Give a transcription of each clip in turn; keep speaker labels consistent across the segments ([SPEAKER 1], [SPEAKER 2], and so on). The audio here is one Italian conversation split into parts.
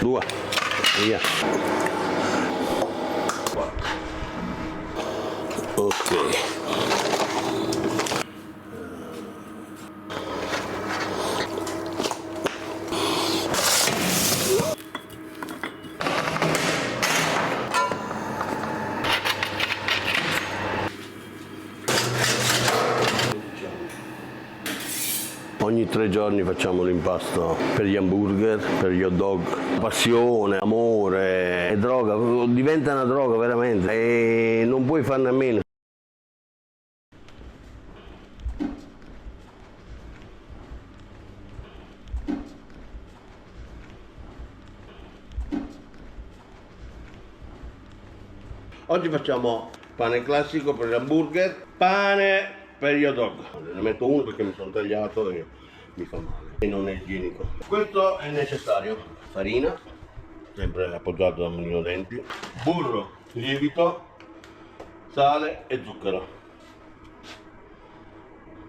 [SPEAKER 1] 2, via. Ok. Ogni 3 giorni facciamo l'impasto per gli hamburger, per gli hot dog. Passione, amore, è droga, diventa una droga veramente e non puoi farne a meno. Oggi facciamo pane classico per l'hamburger, pane per gli hot dog. Ne metto uno perché mi sono tagliato e mi fa male e non è igienico. Questo è necessario: farina, sempre appoggiato da mulino denti, burro, lievito, sale e zucchero.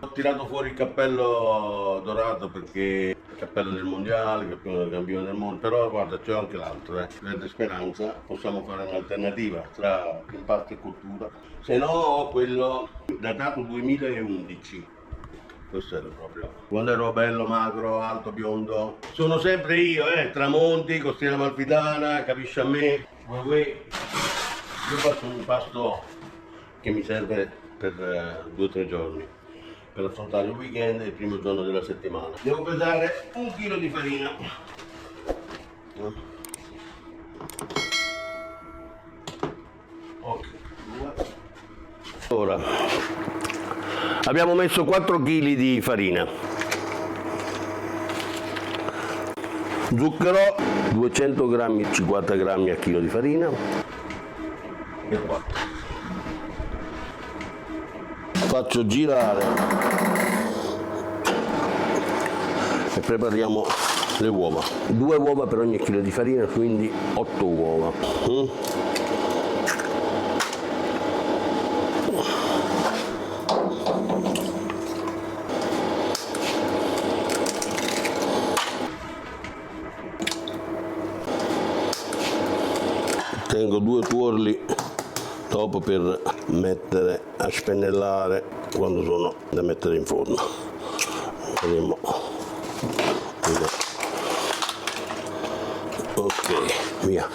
[SPEAKER 1] Ho tirato fuori il cappello dorato perché il cappello del mondiale, il cappello del campione del mondo, però guarda c'è anche l'altro, Verde Speranza, possiamo fare un'alternativa tra impasto e cottura, se no quello datato 2011, questo era proprio, quando ero bello, magro, alto, biondo, sono sempre io, Tramonti, Costiera Amalfitana, capisci a me, io faccio un impasto che mi serve per 2 o 3 giorni. Per affrontare il weekend e il primo giorno della settimana. Devo pesare 1 chilo di farina. Ok. Ora abbiamo messo 4 kg di farina. Zucchero 200 grammi, 50 grammi a chilo di farina. E qua. Faccio girare e prepariamo le uova. 2 uova per ogni chilo di farina, quindi 8 uova. Tengo 2 tuorli dopo per mettere a spennellare quando sono da mettere in forno. Vediamo. Ok, via.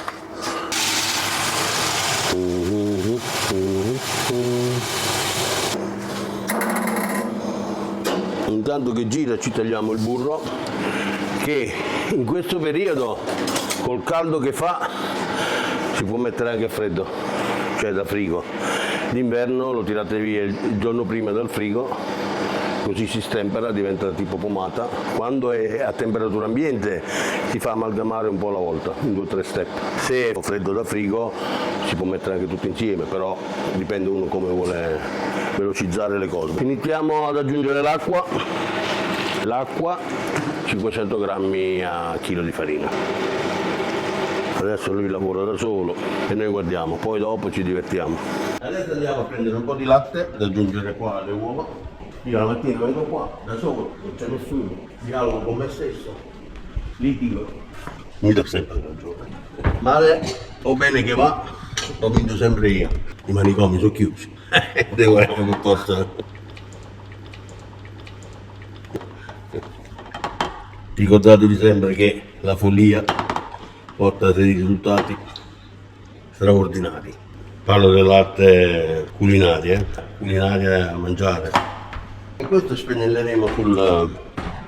[SPEAKER 1] Intanto che gira ci tagliamo il burro, che in questo periodo col caldo che fa si può mettere anche a freddo, cioè da frigo. D'inverno lo tirate via il giorno prima dal frigo, così si stempera, diventa tipo pomata. Quando è a temperatura ambiente si fa amalgamare un po' alla volta, in 2 o 3 step. Se è freddo da frigo si può mettere anche tutto insieme, però dipende uno come vuole velocizzare le cose. Iniziamo ad aggiungere l'acqua. L'acqua 500 grammi a chilo di farina. Adesso lui lavora da solo e noi guardiamo, poi dopo ci divertiamo. Adesso andiamo a prendere un po' di latte da aggiungere qua alle uova. Io la mattina vengo qua da solo, non c'è nessuno, dialogo con me stesso, litigo, mi do sempre ragione. Male o bene che va, ho vinto sempre io. I manicomi sono chiusi, devo essere per forza. Ricordatevi sempre che la follia porta dei risultati straordinari. Parlo del latte culinario, culinaria a mangiare. E questo spennelleremo sulla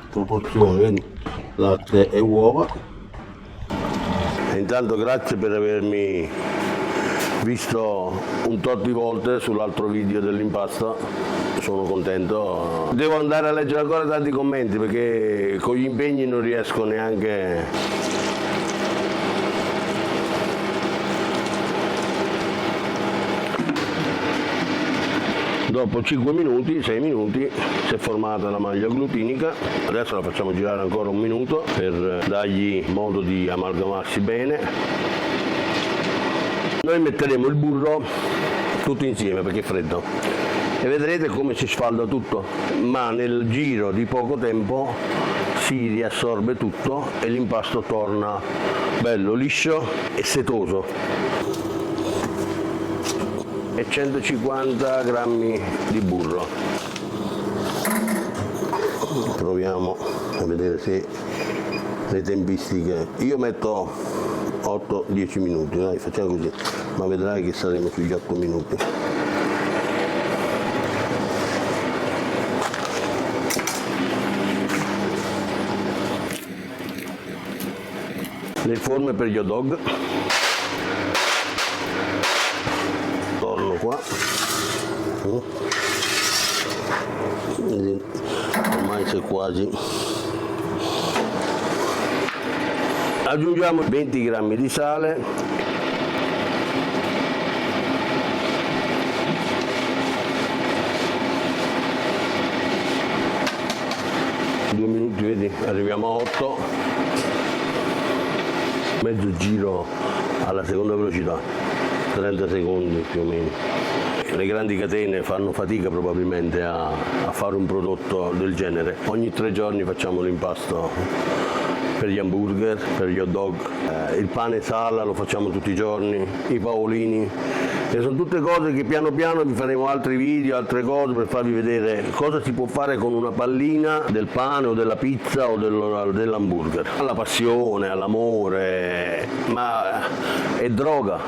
[SPEAKER 1] proporzione, vedi? Latte e uova. E intanto grazie per avermi visto un tot di volte sull'altro video dell'impasto, sono contento. Devo andare a leggere ancora tanti commenti perché con gli impegni non riesco neanche. Dopo 5 minuti, 6 minuti si è formata la maglia glutinica, adesso la facciamo girare ancora 1 minuto per dargli modo di amalgamarsi bene. Noi metteremo il burro tutto insieme perché è freddo e vedrete come si sfalda tutto, ma nel giro di poco tempo si riassorbe tutto e l'impasto torna bello liscio e setoso. E 150 grammi di burro. Proviamo a vedere se le tempistiche, io metto 8-10 minuti, dai, facciamo così, ma vedrai che saremo sugli 8 minuti. Le forme per gli hot dog, torno qua, ormai c'è quasi. Aggiungiamo 20 grammi di sale, due minuti, vedi, arriviamo a 8, mezzo giro alla seconda velocità, 30 secondi più o meno. Le grandi catene fanno fatica probabilmente a fare un prodotto del genere. Ogni 3 giorni facciamo l'impasto per gli hamburger, per gli hot dog, il pane sala lo facciamo tutti i giorni, i paolini, e sono tutte cose che piano piano vi faremo altri video, altre cose per farvi vedere cosa si può fare con una pallina del pane o della pizza o dell'hamburger. Alla passione, all'amore, ma è droga,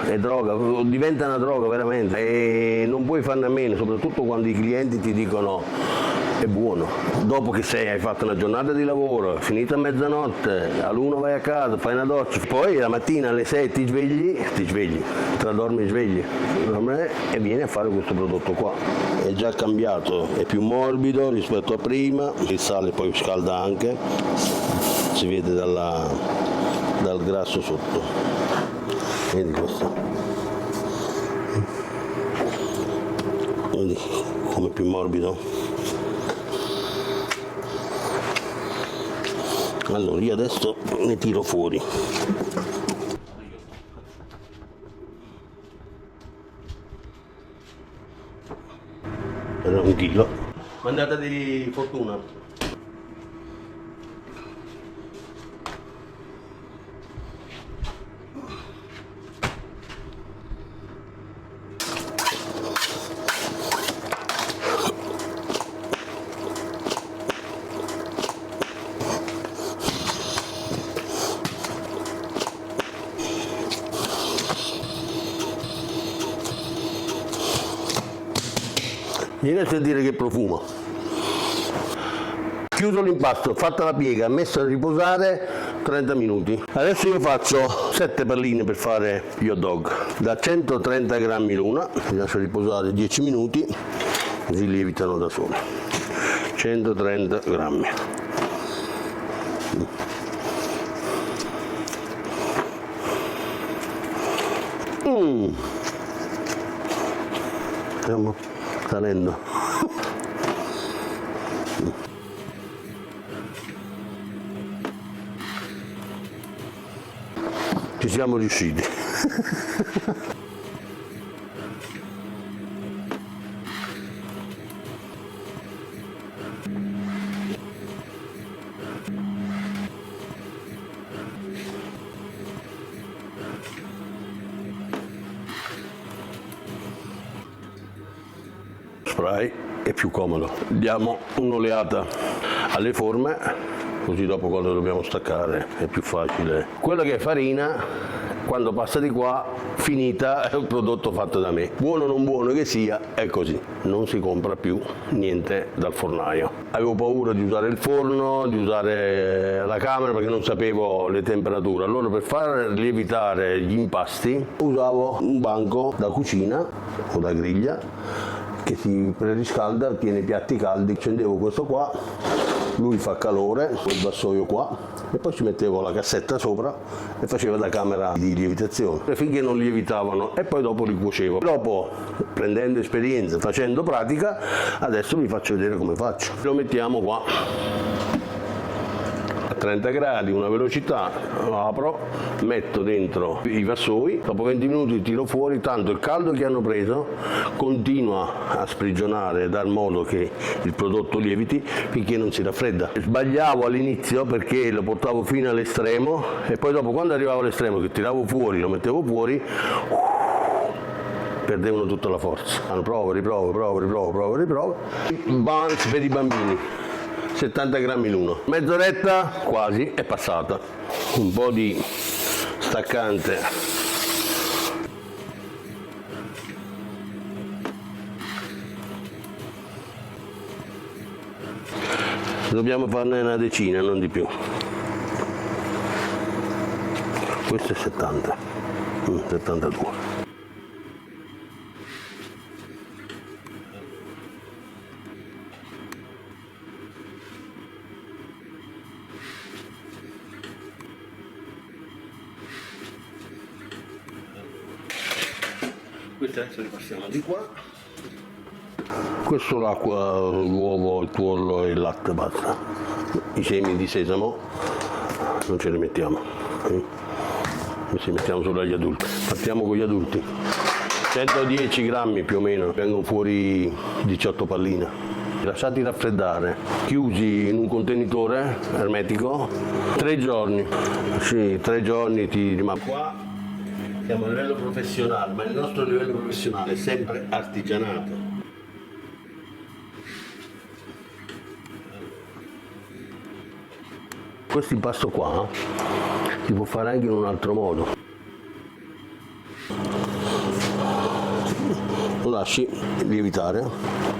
[SPEAKER 1] diventa una droga veramente e non puoi farne a meno, soprattutto quando i clienti ti dicono è buono. Dopo che hai fatto una giornata di lavoro, finita a mezzanotte, all'1 vai a casa, fai una doccia, poi la mattina alle 6 ti svegli, tra dormi e svegli, e vieni a fare questo prodotto qua. È già cambiato, è più morbido rispetto a prima, il sale poi scalda anche, si vede dal grasso sotto. Vedi questo? Vedi come è più morbido? Allora io adesso ne tiro fuori. Era 1 chilo. Mandata di fortuna. Vieni a sentire che profumo. Chiuso l'impasto, fatta la piega, messo a riposare 30 minuti. Adesso io faccio 7 palline per fare gli hot dog, da 130 grammi l'una, li lascio riposare 10 minuti, così lievitano da soli. 130 grammi. Stiamo salendo. Ci siamo riusciti. Spray è più comodo. Diamo un'oleata alle forme, così dopo quando dobbiamo staccare è più facile. Quella che è farina, quando passa di qua, finita, è un prodotto fatto da me. Buono o non buono che sia, è così. Non si compra più niente dal fornaio. Avevo paura di usare il forno, di usare la camera perché non sapevo le temperature. Allora per far lievitare gli impasti usavo un banco da cucina o da griglia che si preriscalda, tiene i piatti caldi. Accendevo questo qua, lui fa calore, quel vassoio qua, e poi ci mettevo la cassetta sopra e faceva da camera di lievitazione finché non lievitavano, e poi dopo li cuocevo. Dopo, prendendo esperienza, facendo pratica, adesso vi faccio vedere come faccio. Lo mettiamo qua, 30 gradi, una velocità, apro, metto dentro i vassoi, dopo 20 minuti tiro fuori, tanto il caldo che hanno preso continua a sprigionare, dar modo che il prodotto lieviti finché non si raffredda. Sbagliavo all'inizio perché lo portavo fino all'estremo e poi dopo, quando arrivavo all'estremo che tiravo fuori, lo mettevo fuori, perdevano tutta la forza. Provo. Buns per i bambini, 70 grammi l'uno. Mezz'oretta quasi è passata. Un po' di staccante. Dobbiamo farne una decina, non di più. Questo è 70, 72. Questo adesso li passiamo di qua. Questo l'acqua, l'uovo, il tuorlo e il latte, basta. I semi di sesamo non ce li mettiamo. Questi mettiamo solo agli adulti. Partiamo con gli adulti. 110 grammi più o meno, vengono fuori 18 palline. Lasciati raffreddare, chiusi in un contenitore ermetico 3 giorni. Sì, 3 giorni ti rimane qua. Siamo a livello professionale, ma il nostro livello professionale è sempre artigianato. Questo impasto qua si può fare anche in un altro modo. Lo lasci lievitare,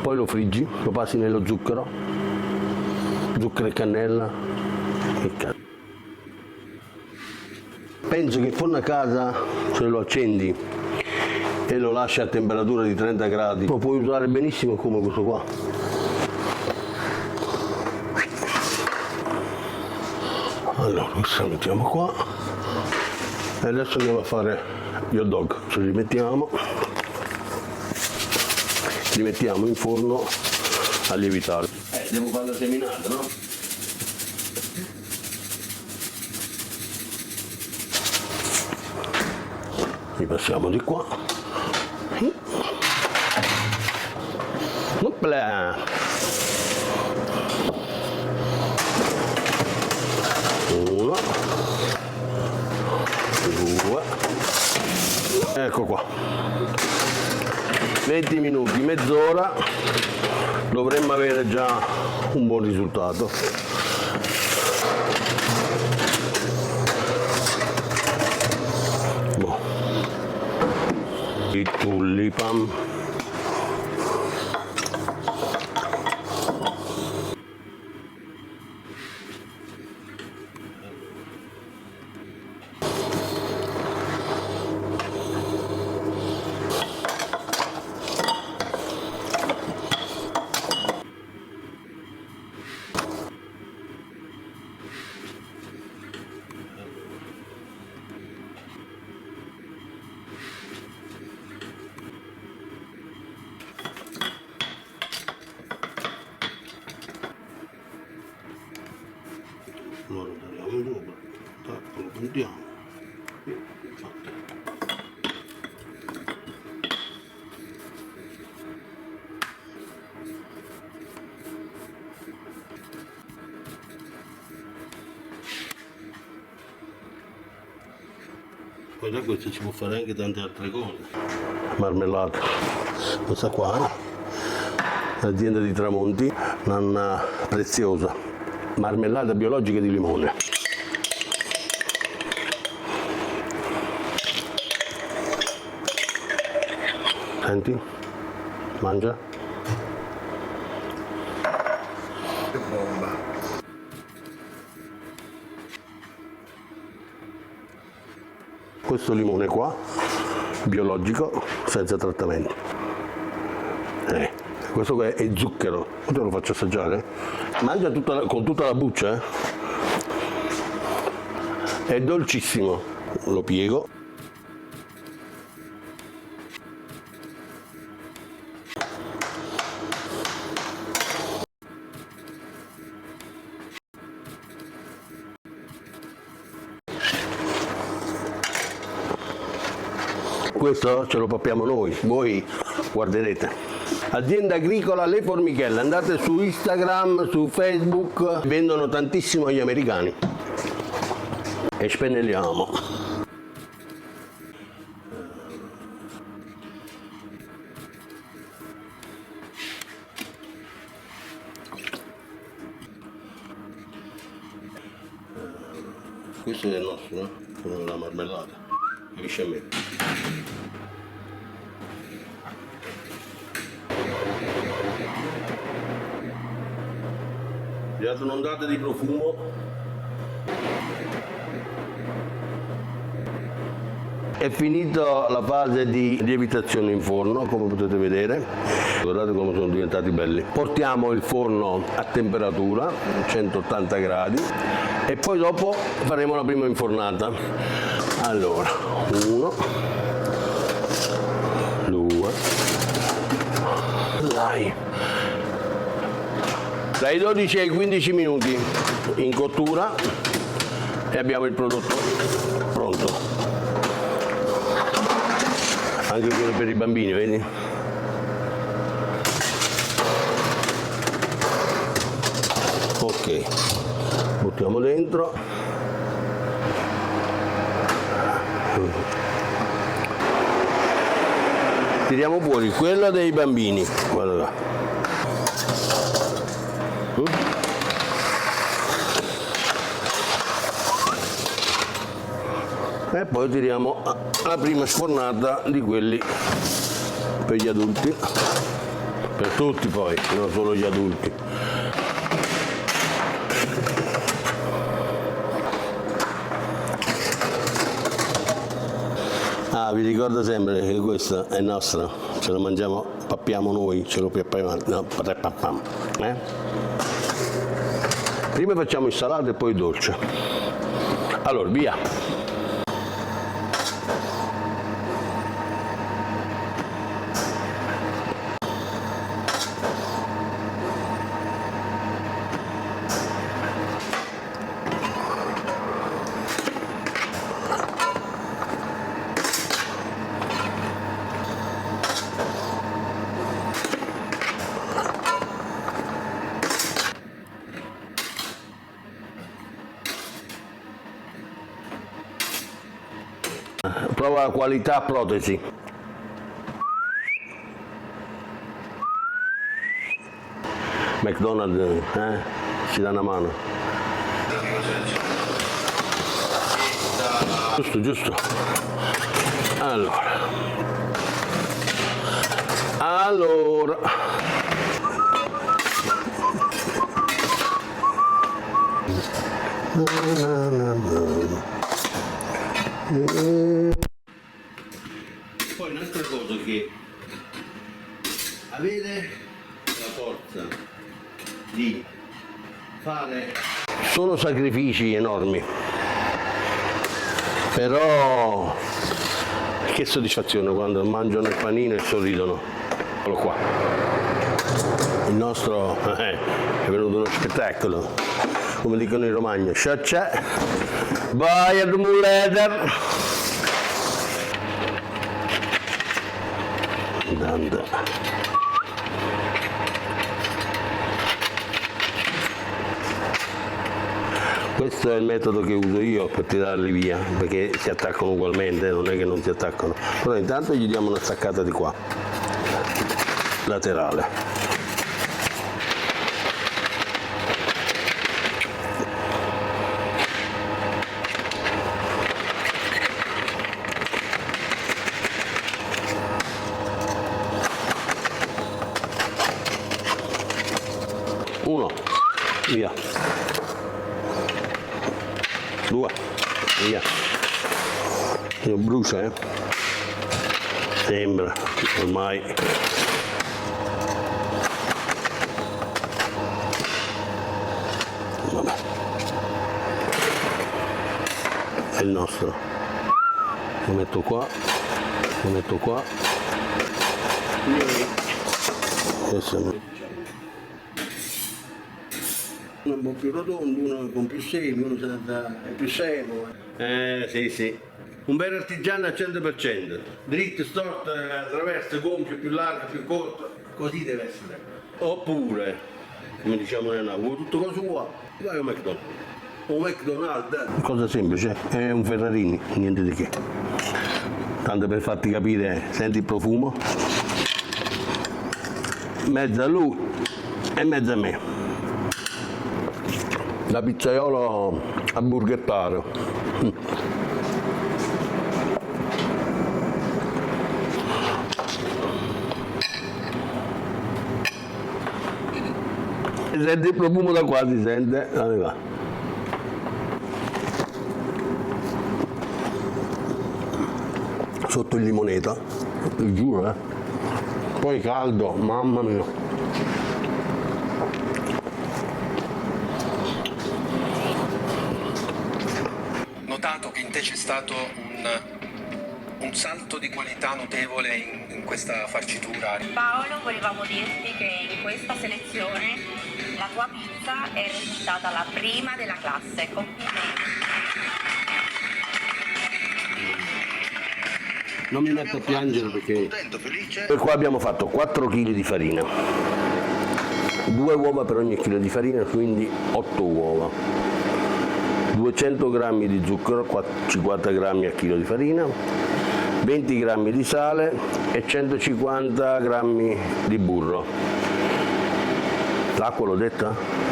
[SPEAKER 1] poi lo friggi, lo passi nello zucchero e cannella e cazzo. Penso che forno a casa, se lo accendi e lo lasci a temperatura di 30 gradi, lo puoi usare benissimo come questo qua. Allora, questo lo mettiamo qua e adesso andiamo a fare gli hot dog. Ce li mettiamo in forno a lievitare. Devo fare la seminata, no? Li passiamo di qua. Opla. Uno, due, ecco qua. 20 minuti, mezz'ora, dovremmo avere già un buon risultato. I tulipan. Allora tagliamo sopra, lo puntiamo. Poi da questo si può fare anche tante altre cose. Marmellata, questa qua, l'azienda di Tramonti, una preziosa. Marmellata biologica di limone. Senti? Mangia. Che bomba. Questo limone qua, biologico, senza trattamento. Questo qua è zucchero, te lo faccio assaggiare. Mangia con tutta la buccia, è dolcissimo. Lo piego. questo ce lo pappiamo noi, voi guarderete. Azienda agricola Le Formichelle, andate su Instagram, su Facebook, vendono tantissimo gli americani e spennelliamo. Questo è il nostro, quello della marmellata, capisci a me? Gli ho dato un'ondata di profumo. È finita la fase di lievitazione in forno, come potete vedere. Guardate come sono diventati belli. Portiamo il forno a temperatura 180 gradi e poi dopo faremo la prima infornata. Allora, 1, 2, dai 12 ai 15 minuti in cottura e abbiamo il prodotto pronto. Anche quello per i bambini, vedi? Ok, buttiamo dentro. Tiriamo fuori quello dei bambini, guarda là. E poi tiriamo la prima sfornata di quelli per gli adulti, per tutti poi, non solo gli adulti. Ah, vi ricordo sempre che questa è nostra, ce la mangiamo, pappiamo noi, ce lo pappiamo, no, Prima facciamo il salato e poi il dolce. Allora, via! Prova la qualità protesi. McDonald's, ci dà una mano. Giusto, giusto. Allora. Poi un'altra cosa che avere la forza di fare sono sacrifici enormi, però che soddisfazione quando mangiano il panino e sorridono. Eccolo qua, il nostro è venuto uno spettacolo, come dicono in Romagna, c'è vai ad un leader. Questo è il metodo che uso io per tirarli via, perché si attaccano ugualmente, non è che non si attaccano. Però intanto gli diamo una staccata di qua, laterale. Uno, via. 2, via. Non brucia, Sembra, ormai. Vabbè. È il nostro. Lo metto qua, lo metto qua. Adesso uno un po' più rotondo, uno con più semi, uno senza più semo. Sì. Un vero artigiano al 100%, dritto, storto, attraverso, gonfio, più largo, più corto, così deve essere. Oppure, come diciamo nel Napoli, tutto cosa vuoi, vai a McDonald's. Un McDonald's. Cosa semplice, è un Ferrarini, niente di che. Tanto per farti capire, senti il profumo? Mezzo a lui e mezzo a me. Da pizzaiolo a burghettaro. Si sente il profumo da qua, si sente? Dove va? Sotto il limoneta, vi giuro, poi caldo, mamma mia.
[SPEAKER 2] Notato che in te c'è stato un salto di qualità notevole in questa farcitura.
[SPEAKER 3] Paolo, volevamo dirti che in questa selezione la tua pizza è risultata la prima della classe. Complimenti.
[SPEAKER 1] Non mi metto a piangere perché per qua abbiamo fatto 4 kg di farina, 2 uova per ogni chilo di farina, quindi 8 uova, 200 g di zucchero, 50 g a chilo di farina, 20 g di sale e 150 g di burro. L'acqua l'ho detta?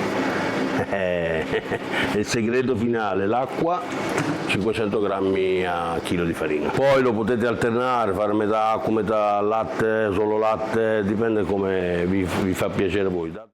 [SPEAKER 1] Il segreto finale, l'acqua, 500 g a chilo di farina. Poi lo potete alternare, fare metà acqua, metà latte, solo latte, dipende come vi fa piacere voi.